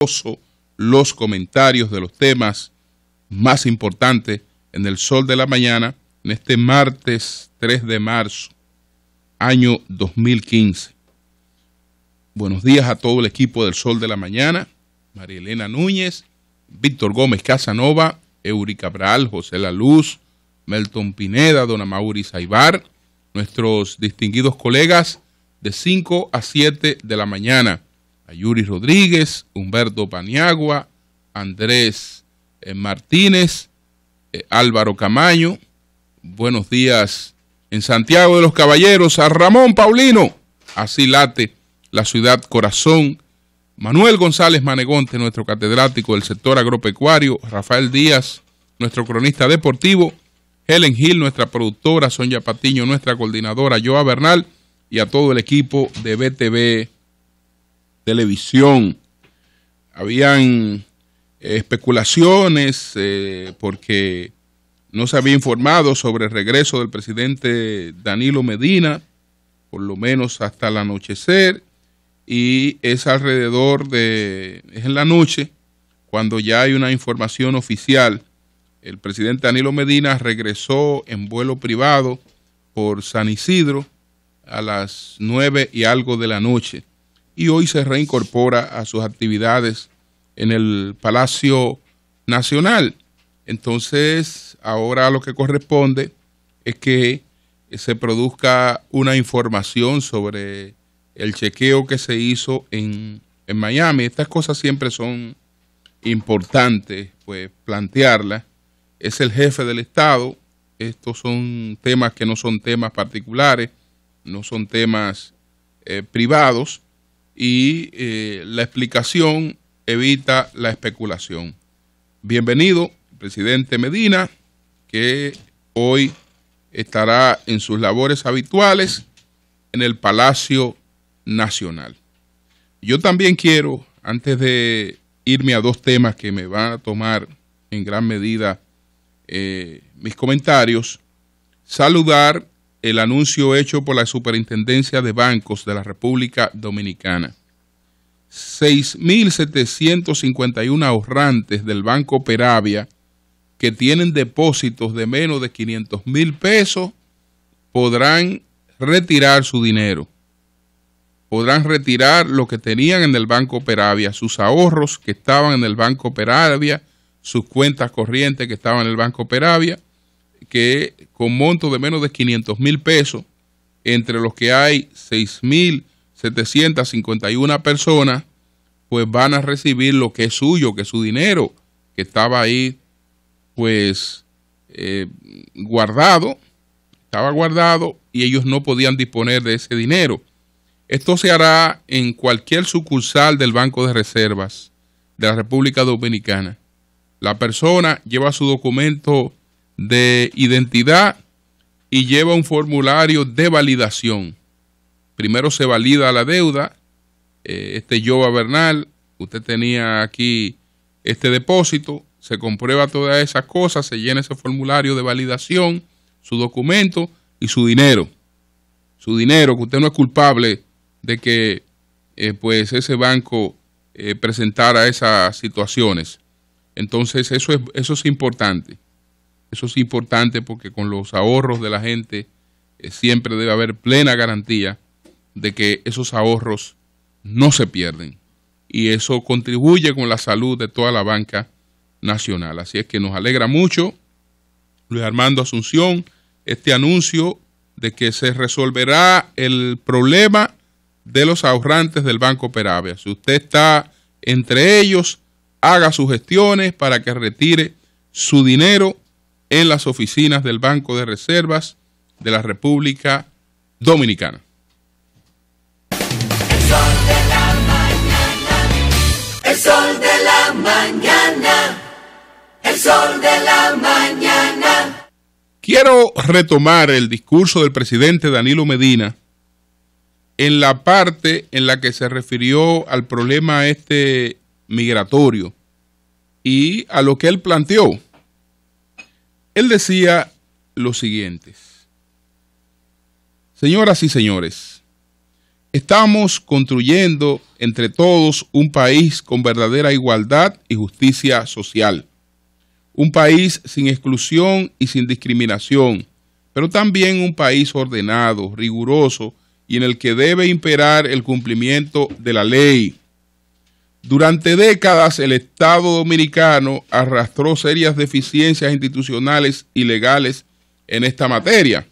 los comentarios de los temas más importantes en el Sol de la Mañana en este martes 3 de marzo, año 2015. Buenos días a todo el equipo del Sol de la Mañana, María Elena Núñez, Víctor Gómez Casanova, Eury Cabral, José La Luz, Melton Pineda, Don Amaury Saibar, nuestros distinguidos colegas de 5 a 7 de la mañana, Ayuri Rodríguez, Humberto Paniagua, Andrés Martínez, Álvaro Camaño. Buenos días en Santiago de los Caballeros a Ramón Paulino, así late la ciudad corazón. Manuel González Manegonte, nuestro catedrático del sector agropecuario, Rafael Díaz, nuestro cronista deportivo, Helen Gil, nuestra productora, Sonia Patiño, nuestra coordinadora, Joa Bernal, y a todo el equipo de BTV Televisión. Habían especulaciones porque no se había informado sobre el regreso del presidente Danilo Medina, por lo menos hasta el anochecer, y es en la noche, cuando ya hay una información oficial. El presidente Danilo Medina regresó en vuelo privado por San Isidro a las 9 y algo de la noche, y hoy se reincorpora a sus actividades en el Palacio Nacional. Entonces, ahora lo que corresponde es que se produzca una información sobre el chequeo que se hizo en Miami. Estas cosas siempre son importantes, pues, plantearlas. Es el jefe del Estado. Estos son temas que no son temas particulares, no son temas privados, y la explicación evita la especulación. Bienvenido, presidente Medina, que hoy estará en sus labores habituales en el Palacio Nacional. Yo también quiero, antes de irme a dos temas que me van a tomar en gran medida mis comentarios, saludar el anuncio hecho por la Superintendencia de Bancos de la República Dominicana. 6.751 ahorrantes del Banco Peravia que tienen depósitos de menos de 500,000 pesos podrán retirar su dinero. Podrán retirar lo que tenían en el Banco Peravia, sus ahorros que estaban en el Banco Peravia, sus cuentas corrientes que estaban en el Banco Peravia, que con monto de menos de 500,000 pesos, entre los que hay 6.751 personas, pues van a recibir lo que es suyo, que es su dinero, que estaba ahí, pues, guardado, y ellos no podían disponer de ese dinero. Esto se hará en cualquier sucursal del Banco de Reservas de la República Dominicana. La persona lleva su documento de identidad y lleva un formulario de validación. Primero se valida la deuda. Joa Bernal, usted tenía aquí este depósito, se comprueba todas esas cosas, se llena ese formulario de validación, su documento y su dinero. Su dinero, que usted no es culpable de que pues ese banco presentara esas situaciones. Entonces eso es importante. Eso es importante porque con los ahorros de la gente siempre debe haber plena garantía de que esos ahorros no se pierden. Y eso contribuye con la salud de toda la banca nacional. Así es que nos alegra mucho, Luis Armando Asunción, este anuncio de que se resolverá el problema de los ahorrantes del Banco Peravia. Si usted está entre ellos, haga sus gestiones para que retire su dinero en las oficinas del Banco de Reservas de la República Dominicana. El sol de la mañana, el sol de la mañana, el sol de la mañana. Quiero retomar el discurso del presidente Danilo Medina en la parte en la que se refirió al problema migratorio y a lo que él planteó. Él decía lo siguiente: señoras y señores, estamos construyendo entre todos un país con verdadera igualdad y justicia social. Un país sin exclusión y sin discriminación, pero también un país ordenado, riguroso y en el que debe imperar el cumplimiento de la ley. Durante décadas el Estado dominicano arrastró serias deficiencias institucionales y legales en esta materia,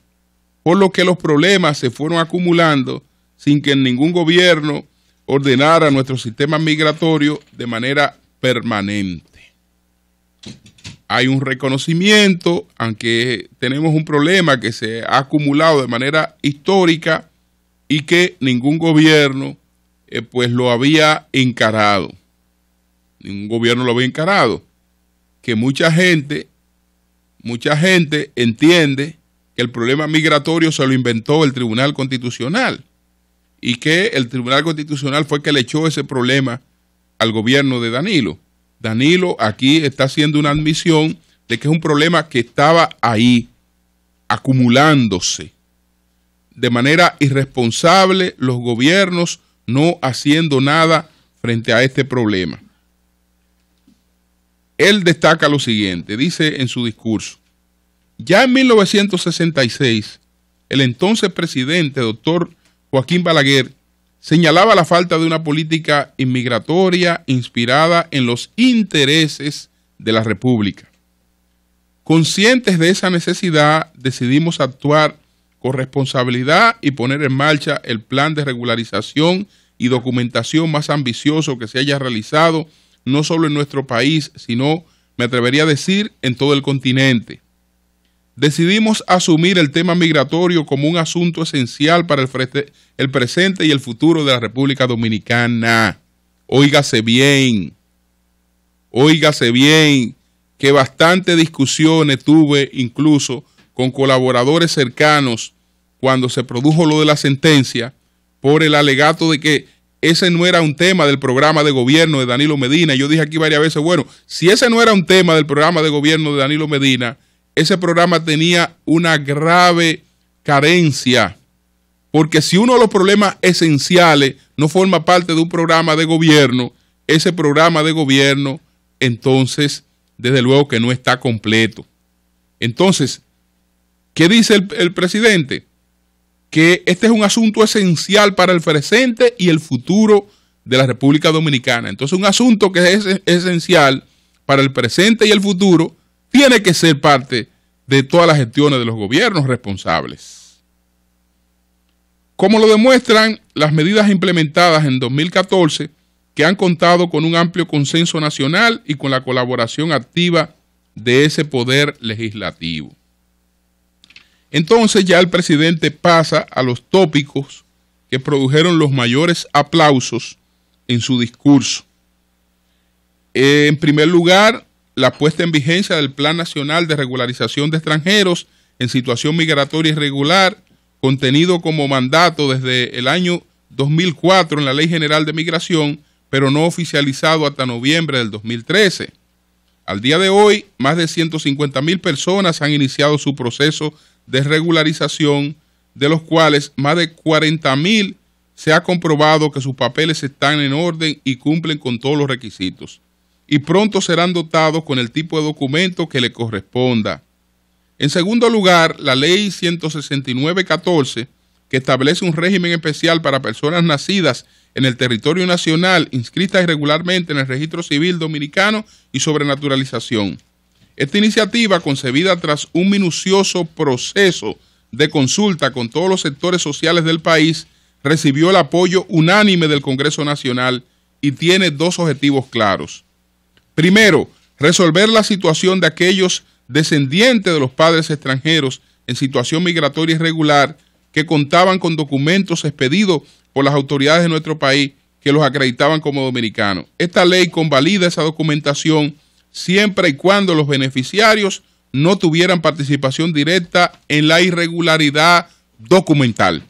por lo que los problemas se fueron acumulando sin que ningún gobierno ordenara nuestro sistema migratorio de manera permanente. Hay un reconocimiento, aunque tenemos un problema que se ha acumulado de manera histórica y que ningún gobierno pues lo había encarado. Ningún gobierno lo había encarado. Que mucha gente entiende que el problema migratorio se lo inventó el Tribunal Constitucional y que el Tribunal Constitucional fue que le echó ese problema al gobierno de Danilo. Danilo aquí está haciendo una admisión de que es un problema que estaba ahí, acumulándose. De manera irresponsable, los gobiernos no haciendo nada frente a este problema. Él destaca lo siguiente, dice en su discurso: ya en 1966, el entonces presidente, doctor Joaquín Balaguer, señalaba la falta de una política inmigratoria inspirada en los intereses de la República. Conscientes de esa necesidad, decidimos actuar con responsabilidad y poner en marcha el plan de regularización y documentación más ambicioso que se haya realizado, no solo en nuestro país, sino, me atrevería a decir, en todo el continente. Decidimos asumir el tema migratorio como un asunto esencial para el presente y el futuro de la República Dominicana. Óigase bien, que bastantes discusiones tuve incluso con colaboradores cercanos cuando se produjo lo de la sentencia por el alegato de que ese no era un tema del programa de gobierno de Danilo Medina. Yo dije aquí varias veces, bueno, si ese no era un tema del programa de gobierno de Danilo Medina, ese programa tenía una grave carencia, porque si uno de los problemas esenciales no forma parte de un programa de gobierno, ese programa de gobierno, entonces, desde luego que no está completo. Entonces, ¿qué dice el presidente? Que este es un asunto esencial para el presente y el futuro de la República Dominicana. Entonces, un asunto que es esencial para el presente y el futuro tiene que ser parte de todas las gestiones de los gobiernos responsables. Como lo demuestran las medidas implementadas en 2014, que han contado con un amplio consenso nacional y con la colaboración activa de ese poder legislativo. Entonces ya el presidente pasa a los tópicos que produjeron los mayores aplausos en su discurso. En primer lugar, la puesta en vigencia del Plan Nacional de Regularización de Extranjeros en Situación Migratoria Irregular, contenido como mandato desde el año 2004 en la Ley General de Migración, pero no oficializado hasta noviembre del 2013. Al día de hoy, más de 150,000 personas han iniciado su proceso de regularización, de los cuales más de 40,000 se ha comprobado que sus papeles están en orden y cumplen con todos los requisitos, y pronto serán dotados con el tipo de documento que le corresponda. En segundo lugar, la Ley 169/14, que establece un régimen especial para personas nacidas en el territorio nacional, inscritas irregularmente en el registro civil dominicano y sobre naturalización. Esta iniciativa, concebida tras un minucioso proceso de consulta con todos los sectores sociales del país, recibió el apoyo unánime del Congreso Nacional y tiene dos objetivos claros. Primero, resolver la situación de aquellos descendientes de los padres extranjeros en situación migratoria irregular que contaban con documentos expedidos por las autoridades de nuestro país que los acreditaban como dominicanos. Esta ley convalida esa documentación siempre y cuando los beneficiarios no tuvieran participación directa en la irregularidad documental.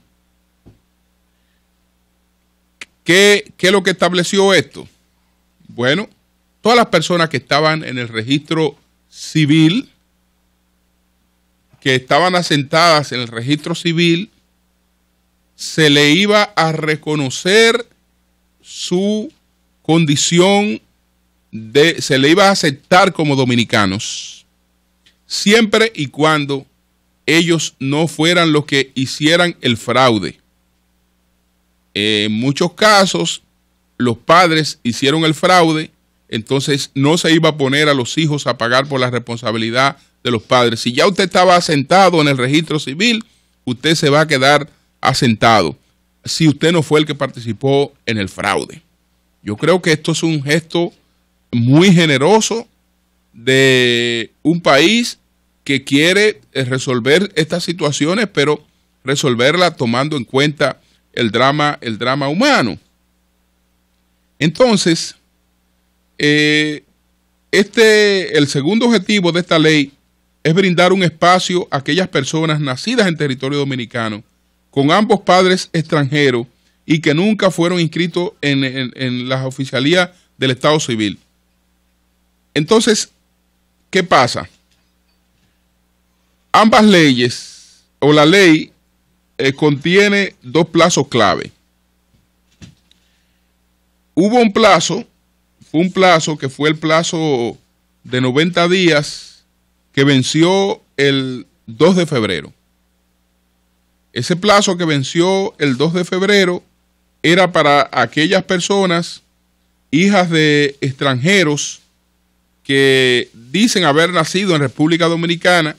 ¿Qué es lo que estableció esto? Bueno, todas las personas que estaban en el registro civil, que estaban asentadas en el registro civil, se le iba a reconocer su condición se le iba a aceptar como dominicanos, siempre y cuando ellos no fueran los que hicieran el fraude. En muchos casos, los padres hicieron el fraude, entonces no se iba a poner a los hijos a pagar por la responsabilidad de los padres. Si ya usted estaba asentado en el registro civil, usted se va a quedar asentado si usted no fue el que participó en el fraude. Yo creo que esto es un gesto muy generoso de un país que quiere resolver estas situaciones, pero resolverla tomando en cuenta el drama humano. Entonces, el segundo objetivo de esta ley es brindar un espacio a aquellas personas nacidas en territorio dominicano con ambos padres extranjeros y que nunca fueron inscritos en las oficialías del Estado Civil. Entonces, ¿qué pasa? Ambas leyes, o la ley, contiene dos plazos clave. Hubo un plazo, que fue el plazo de 90 días que venció el 2 de febrero. Ese plazo que venció el 2 de febrero era para aquellas personas, hijas de extranjeros, que dicen haber nacido en República Dominicana.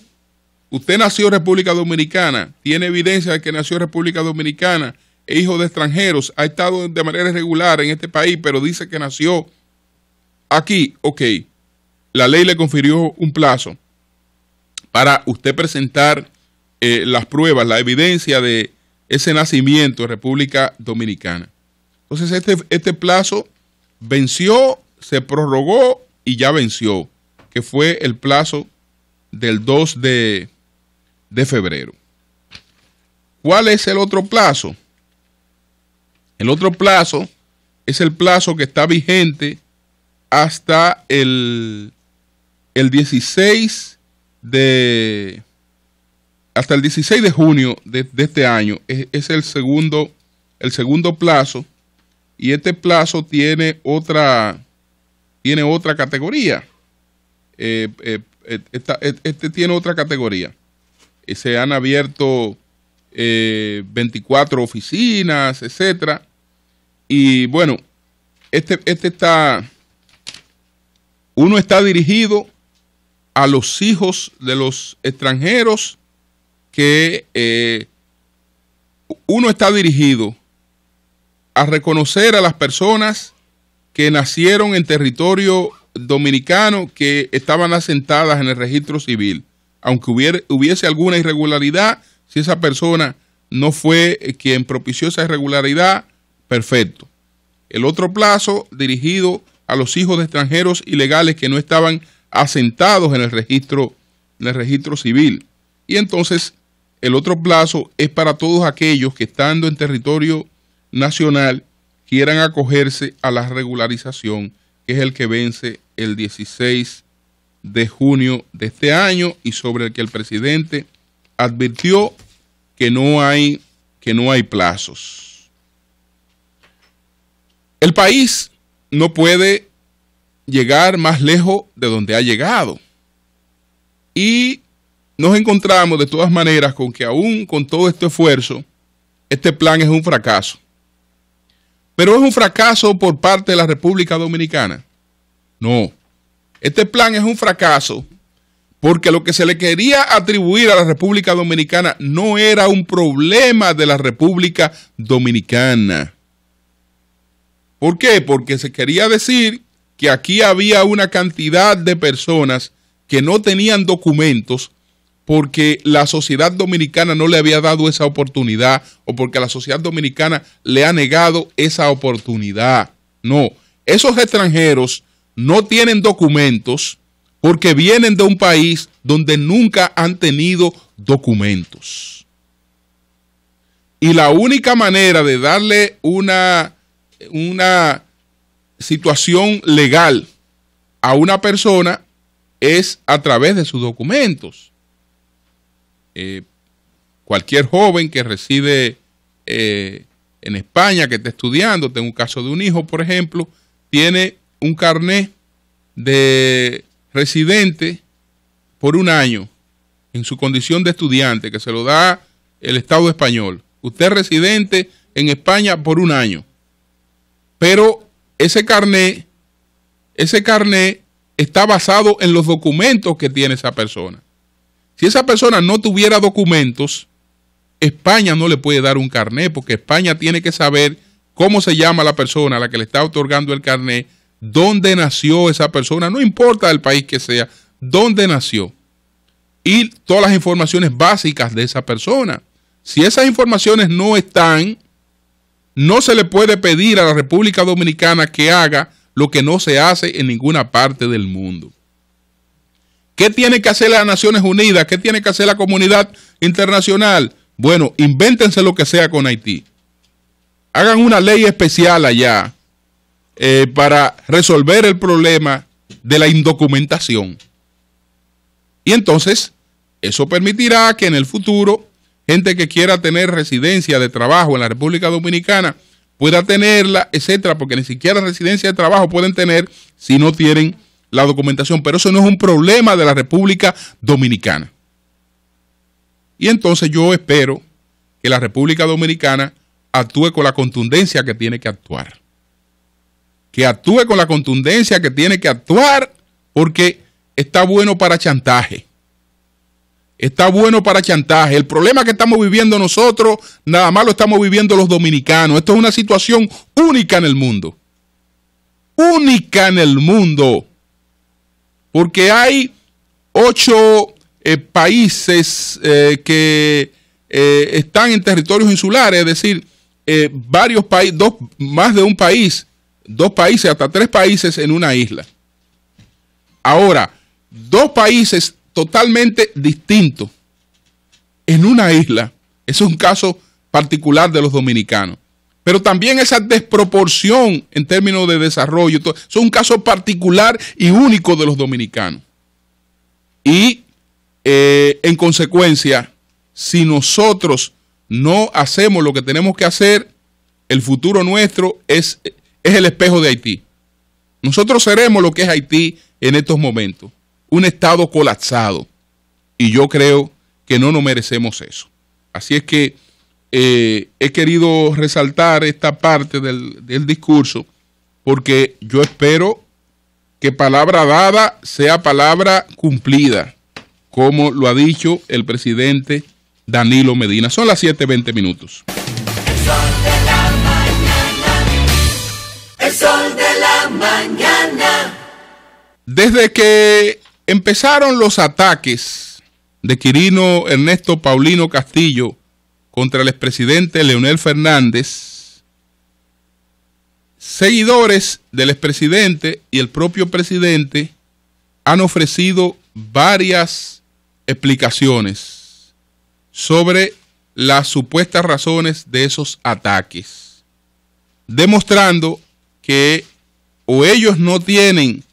Usted nació en República Dominicana, tiene evidencia de que nació en República Dominicana, es hijo de extranjeros, ha estado de manera irregular en este país, pero dice que nació aquí. Ok, la ley le confirió un plazo para usted presentar las pruebas, la evidencia de ese nacimiento en República Dominicana. Entonces este plazo venció, se prorrogó y ya venció, que fue el plazo del 2 de febrero. ¿Cuál es el otro plazo? El otro plazo es el plazo que está vigente hasta el 16 de junio de este año. Es el segundo plazo, y este plazo tiene otra categoría. Este tiene otra categoría. Se han abierto 24 oficinas, etcétera. Y bueno, uno está dirigido a los hijos de los extranjeros, que uno está dirigido a reconocer a las personas que nacieron en territorio dominicano, que estaban asentadas en el registro civil, aunque hubiese alguna irregularidad. Si esa persona no fue quien propició esa irregularidad, perfecto. El otro plazo dirigido a los hijos de extranjeros ilegales que no estaban asentados en el registro civil. Y entonces el otro plazo es para todos aquellos que, estando en territorio nacional, quieran acogerse a la regularización, que es el que vence el 16 de junio de este año, y sobre el que el presidente advirtió que no hay plazos. El país no puede llegar más lejos de donde ha llegado, y nos encontramos de todas maneras con que, aún con todo este esfuerzo, este plan es un fracaso. Pero ¿es un fracaso por parte de la República Dominicana? No. Este plan es un fracaso porque lo que se le quería atribuir a la República Dominicana no era un problema de la República Dominicana. ¿Por qué? Porque se quería decir que aquí había una cantidad de personas que no tenían documentos porque la sociedad dominicana no le había dado esa oportunidad, o porque la sociedad dominicana le ha negado esa oportunidad. No, esos extranjeros no tienen documentos porque vienen de un país donde nunca han tenido documentos. Y la única manera de darle una situación legal a una persona es a través de sus documentos. Cualquier joven que reside en España que está estudiando. Tengo un caso de un hijo, por ejemplo, tiene un carnet de residente por un año en su condición de estudiante, que se lo da el Estado español. Usted es residente en España por un año, pero ese carnet está basado en los documentos que tiene esa persona. Si esa persona no tuviera documentos, España no le puede dar un carnet, porque España tiene que saber cómo se llama la persona a la que le está otorgando el carnet, dónde nació esa persona, no importa el país que sea, dónde nació, y todas las informaciones básicas de esa persona. Si esas informaciones no están, no se le puede pedir a la República Dominicana que haga lo que no se hace en ninguna parte del mundo. ¿Qué tiene que hacer las Naciones Unidas? ¿Qué tiene que hacer la comunidad internacional? Bueno, invéntense lo que sea con Haití. Hagan una ley especial allá para resolver el problema de la indocumentación. Y entonces, eso permitirá que en el futuro, gente que quiera tener residencia de trabajo en la República Dominicana pueda tenerla, etcétera, porque ni siquiera residencia de trabajo pueden tener si no tienen la documentación. Pero eso no es un problema de la República Dominicana. Y entonces yo espero que la República Dominicana actúe con la contundencia que tiene que actuar. Que actúe con la contundencia que tiene que actuar, porque está bueno para chantaje. Está bueno para chantaje. El problema que estamos viviendo nosotros, nada más lo estamos viviendo los dominicanos. Esto es una situación única en el mundo. Única en el mundo. Porque hay 8 países que están en territorios insulares, es decir, varios países, más de un país, 2 países, hasta 3 países en una isla. Ahora, 2 países totalmente distintos en una isla, eso es un caso particular de los dominicanos. Pero también esa desproporción en términos de desarrollo, eso es un caso particular y único de los dominicanos. Y en consecuencia, si nosotros no hacemos lo que tenemos que hacer, el futuro nuestro es el espejo de Haití. Nosotros seremos lo que es Haití en estos momentos, un estado colapsado. Y yo creo que no nos merecemos eso. Así es que he querido resaltar esta parte del discurso, porque yo espero que palabra dada sea palabra cumplida, como lo ha dicho el presidente Danilo Medina. Son las 7:20 minutos. El sol de la mañana. El sol de la mañana. Desde que empezaron los ataques de Quirino Ernesto Paulino Castillo contra el expresidente Leonel Fernández, seguidores del expresidente y el propio presidente han ofrecido varias explicaciones sobre las supuestas razones de esos ataques, demostrando que o ellos no tienen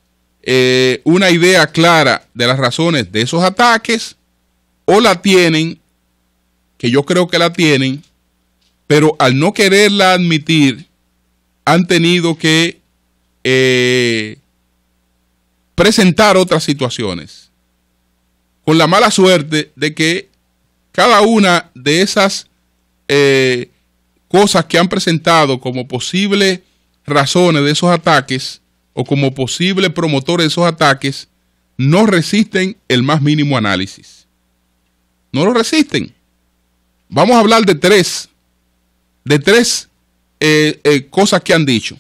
una idea clara de las razones de esos ataques, o la tienen, que yo creo que la tienen, pero al no quererla admitir, han tenido que presentar otras situaciones, con la mala suerte de que cada una de esas cosas que han presentado como posibles razones de esos ataques o como posibles promotores de esos ataques no resisten el más mínimo análisis. No lo resisten. Vamos a hablar de tres cosas que han dicho.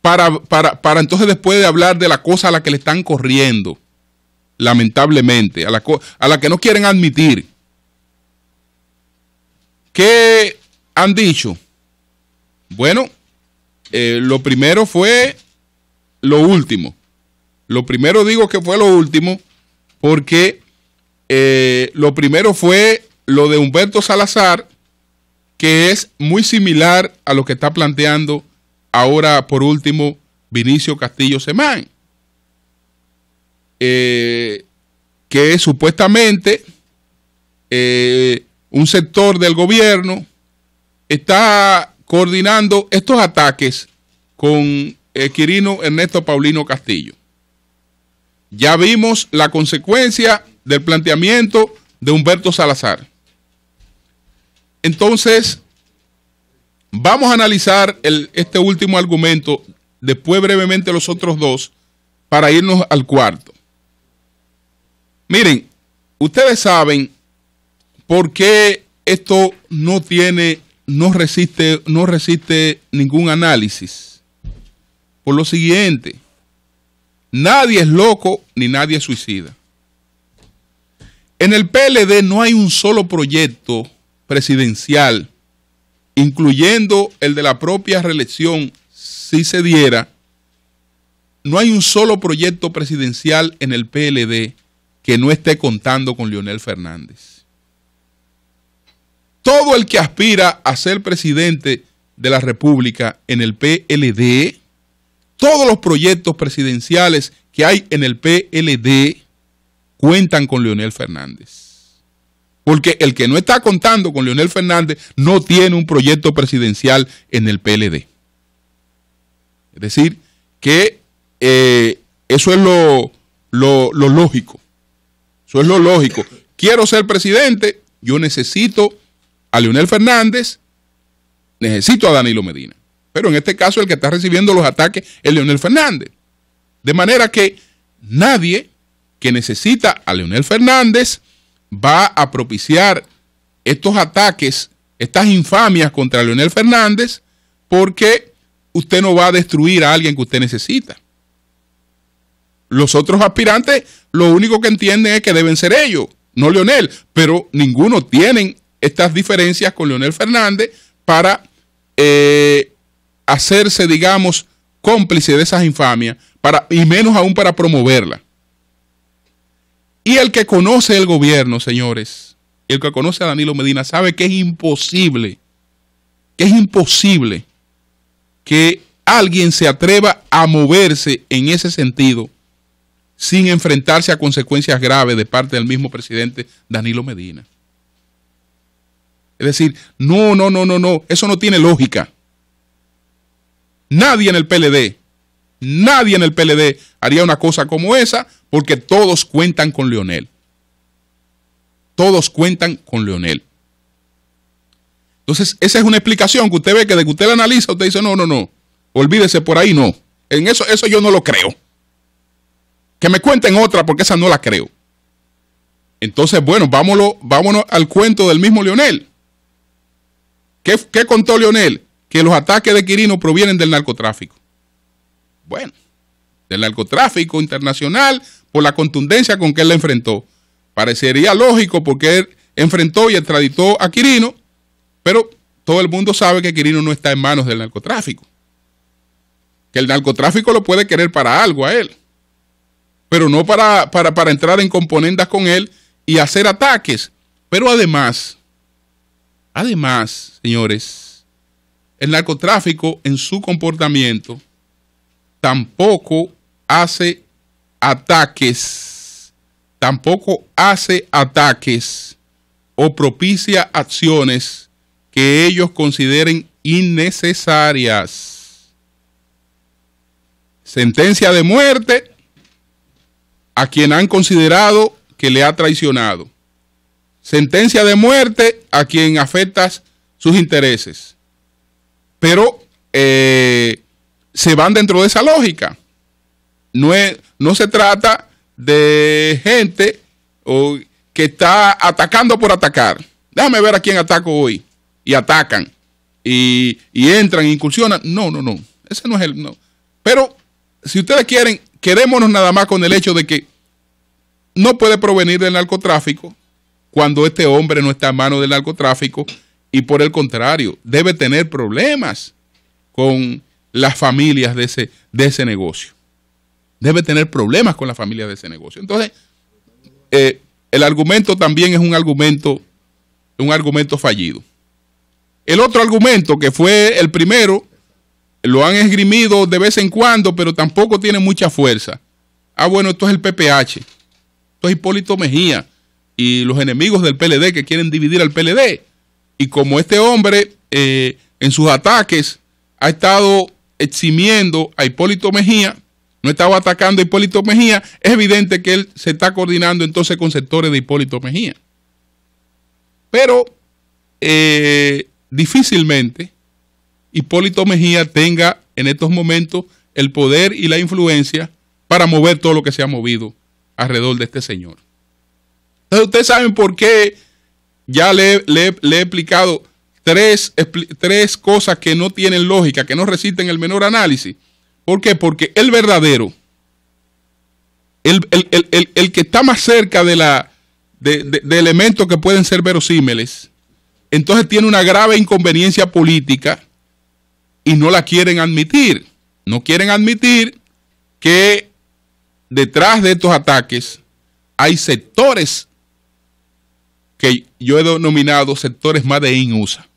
Para entonces después de hablar de la cosa a la que le están corriendo, lamentablemente, a la que no quieren admitir. ¿Qué han dicho? Bueno, lo primero fue lo último. Lo primero digo que fue lo último porque lo primero fue lo de Humberto Salazar, que es muy similar a lo que está planteando ahora, por último, Vinicio Castillo Semán. Que supuestamente un sector del gobierno está coordinando estos ataques con Quirino Ernesto Paulino Castillo. Ya vimos la consecuencia del planteamiento de Humberto Salazar. Entonces, vamos a analizar este último argumento, después brevemente los otros dos, para irnos al cuarto. Miren, ustedes saben por qué esto no resiste ningún análisis. Por lo siguiente, nadie es loco ni nadie es suicida. En el PLD no hay un solo proyecto presidencial, incluyendo el de la propia reelección, si se diera. No hay un solo proyecto presidencial en el PLD que no esté contando con Leonel Fernández. Todo el que aspira a ser presidente de la República en el PLD, todos los proyectos presidenciales que hay en el PLD cuentan con Leonel Fernández. Porque el que no está contando con Leonel Fernández no tiene un proyecto presidencial en el PLD. Es decir, que eso es lo lógico. Eso es lo lógico. Quiero ser presidente, yo necesito a Leonel Fernández, necesito a Danilo Medina. Pero en este caso el que está recibiendo los ataques es Leonel Fernández. De manera que nadie que necesita a Leonel Fernández va a propiciar estos ataques, estas infamias contra Leonel Fernández, porque usted no va a destruir a alguien que usted necesita. Los otros aspirantes lo único que entienden es que deben ser ellos, no Leonel, pero ninguno tienen estas diferencias con Leonel Fernández para hacerse, digamos, cómplice de esas infamias, y menos aún para promoverla. Y el que conoce el gobierno, señores, el que conoce a Danilo Medina, sabe que es imposible que alguien se atreva a moverse en ese sentido sin enfrentarse a consecuencias graves de parte del mismo presidente Danilo Medina. Es decir, no, eso no tiene lógica. Nadie en el PLD haría una cosa como esa, porque todos cuentan con Leonel. Todos cuentan con Leonel. Entonces, esa es una explicación que usted ve que de que usted la analiza, usted dice, no, olvídese, por ahí no. En eso yo no lo creo. Que me cuenten otra, porque esa no la creo. Entonces, bueno, vámonos al cuento del mismo Leonel. ¿Qué contó Leonel? Que los ataques de Quirino provienen del narcotráfico. Bueno, del narcotráfico internacional, por la contundencia con que él la enfrentó. Parecería lógico porque él enfrentó y extraditó a Quirino, pero todo el mundo sabe que Quirino no está en manos del narcotráfico. Que el narcotráfico lo puede querer para algo a él, pero no para entrar en componendas con él y hacer ataques. Pero además, señores, el narcotráfico en su comportamiento tampoco hace ataques o propicia acciones que ellos consideren innecesarias. Sentencia de muerte a quien han considerado que le ha traicionado. Sentencia de muerte a quien afecta sus intereses. Pero se van dentro de esa lógica. No se trata de gente que está atacando por atacar. Déjame ver a quién ataco hoy. Y atacan. Y entran, incursionan. No. Ese no es el... No. Pero si ustedes quieren, quedémonos nada más con el hecho de que no puede provenir del narcotráfico cuando este hombre no está en manos del narcotráfico, y por el contrario, debe tener problemas con las familias de ese negocio. Debe tener problemas con las familias de ese negocio. Entonces, el argumento también es un argumento fallido. El otro argumento, que fue el primero, lo han esgrimido de vez en cuando, pero tampoco tiene mucha fuerza. Bueno, esto es el PPH. Esto es Hipólito Mejía y los enemigos del PLD que quieren dividir al PLD. Y como este hombre en sus ataques ha estado eximiendo a Hipólito Mejía, no estaba atacando a Hipólito Mejía, es evidente que él se está coordinando entonces con sectores de Hipólito Mejía. Pero difícilmente Hipólito Mejía tenga en estos momentos el poder y la influencia para mover todo lo que se ha movido alrededor de este señor. Entonces ustedes saben por qué ya le he explicado tres cosas que no tienen lógica, que no resisten el menor análisis. ¿Por qué? Porque el verdadero, el que está más cerca de elementos que pueden ser verosímiles, entonces tiene una grave inconveniencia política y no la quieren admitir. No quieren admitir que detrás de estos ataques hay sectores que yo he denominado sectores Made in USA.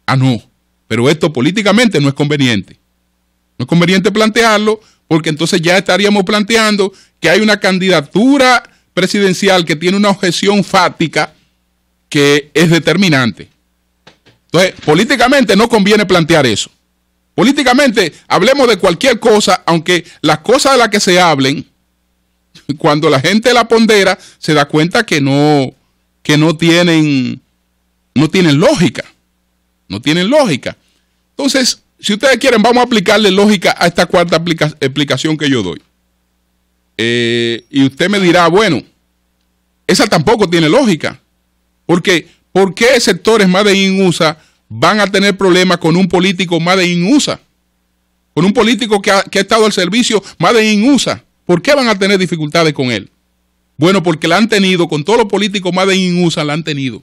Ah, no, pero esto políticamente no es conveniente. No es conveniente plantearlo porque entonces ya estaríamos planteando que hay una candidatura presidencial que tiene una objeción fáctica que es determinante. Entonces, políticamente no conviene plantear eso. Políticamente, hablemos de cualquier cosa, aunque las cosas de las que se hablen, cuando la gente la pondera, se da cuenta que no tienen lógica. No tienen lógica. Entonces, si ustedes quieren, vamos a aplicarle lógica a esta cuarta explicación que yo doy. Y usted me dirá, bueno, esa tampoco tiene lógica. Porque, ¿por qué sectores Made in USA van a tener problemas con un político Made in USA? Con un político que ha estado al servicio Made in USA. ¿Por qué van a tener dificultades con él? Bueno, porque la han tenido, con todos los políticos Made in USA la han tenido.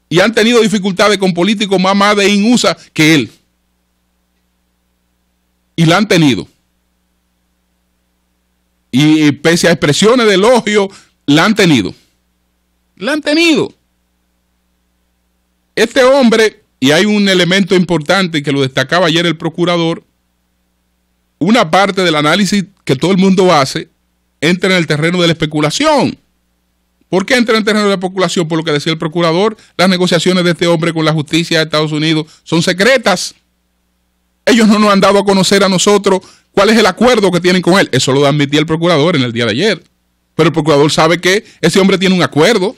Y han tenido dificultades con políticos más Made in USA que él. Y la han tenido. Y pese a expresiones de elogio, la han tenido. La han tenido. Este hombre, y hay un elemento importante que lo destacaba ayer el procurador, una parte del análisis que todo el mundo hace entra en el terreno de la especulación. ¿Por qué entra en el terreno de la especulación? Por lo que decía el procurador, las negociaciones de este hombre con la justicia de Estados Unidos son secretas. Ellos no nos han dado a conocer a nosotros cuál es el acuerdo que tienen con él. Eso lo admitía el procurador en el día de ayer. Pero el procurador sabe que ese hombre tiene un acuerdo.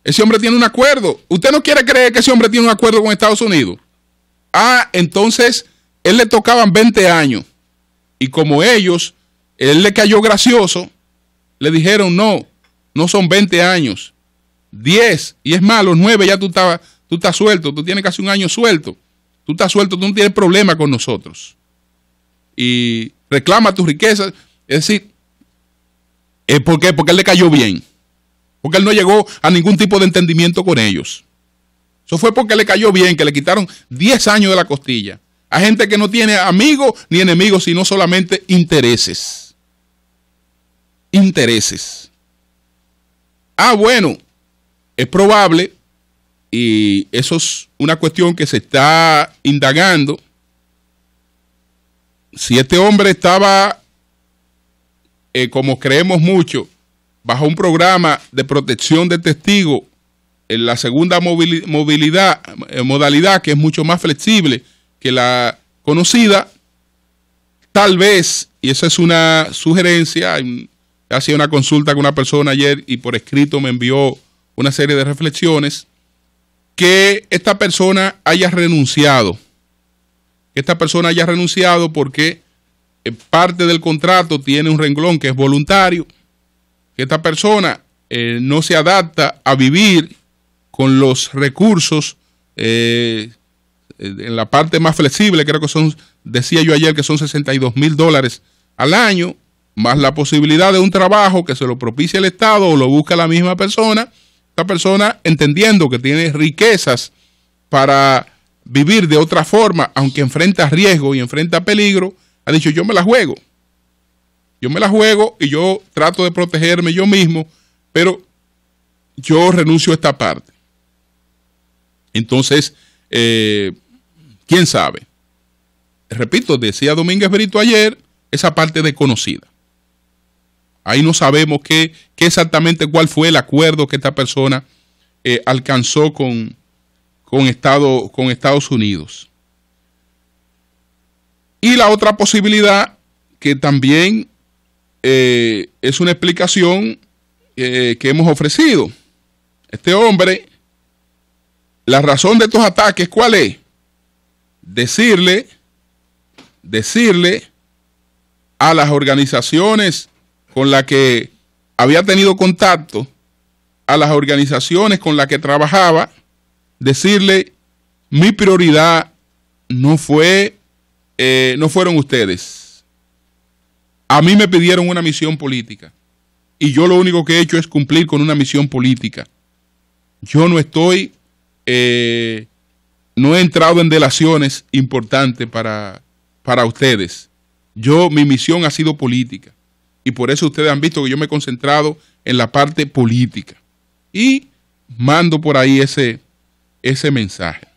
Ese hombre tiene un acuerdo. ¿Usted no quiere creer que ese hombre tiene un acuerdo con Estados Unidos? Ah, entonces él le tocaban 20 años. Y como él le cayó gracioso, le dijeron no son 20 años, 10. Y es más, los 9 ya tú estás suelto, tú tienes casi un año suelto. Tú estás suelto, tú no tienes problema con nosotros. Y reclama tus riquezas. Es decir, ¿por qué? Porque él le cayó bien. Porque él no llegó a ningún tipo de entendimiento con ellos. Eso fue porque le cayó bien, que le quitaron 10 años de la costilla. A gente que no tiene amigos ni enemigos, sino solamente intereses. Intereses. Ah, bueno, es probable, y eso es una cuestión que se está indagando, si este hombre estaba, como creemos mucho, bajo un programa de protección de testigos en la segunda modalidad, que es mucho más flexible que la conocida, tal vez, y esa es una sugerencia, hacía una consulta con una persona ayer y por escrito me envió una serie de reflexiones, que esta persona haya renunciado. Que esta persona haya renunciado porque parte del contrato tiene un renglón que es voluntario. Que esta persona no se adapta a vivir con los recursos en la parte más flexible, creo que son, decía yo ayer que son $62,000 al año, más la posibilidad de un trabajo que se lo propicie el Estado o lo busca la misma persona. Esta persona, entendiendo que tiene riquezas para vivir de otra forma, aunque enfrenta riesgo y enfrenta peligro, ha dicho, yo me la juego. Yo me la juego y yo trato de protegerme yo mismo, pero yo renuncio a esta parte. Entonces, ¿quién sabe? Repito, decía Domínguez Brito ayer, esa parte desconocida. Ahí no sabemos qué exactamente cuál fue el acuerdo que esta persona alcanzó con Estados Unidos. Y la otra posibilidad, que también es una explicación que hemos ofrecido. Este hombre, la razón de estos ataques, ¿cuál es? Decirle a las organizaciones con las que había tenido contacto, a las organizaciones con las que trabajaba, decirle: mi prioridad no fueron ustedes. A mí me pidieron una misión política y yo lo único que he hecho es cumplir con una misión política. Yo no he entrado en delaciones importantes para ustedes. Mi misión ha sido política y por eso ustedes han visto que yo me he concentrado en la parte política y mando por ahí ese mensaje.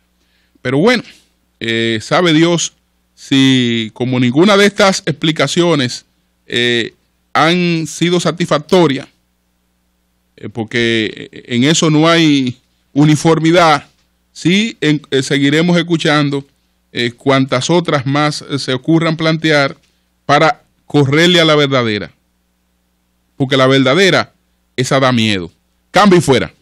Pero bueno, sabe Dios si como ninguna de estas explicaciones han sido satisfactorias, porque en eso no hay uniformidad. Sí, seguiremos escuchando cuantas otras más se ocurran plantear para correrle a la verdadera, porque la verdadera, esa da miedo. Cambio y fuera.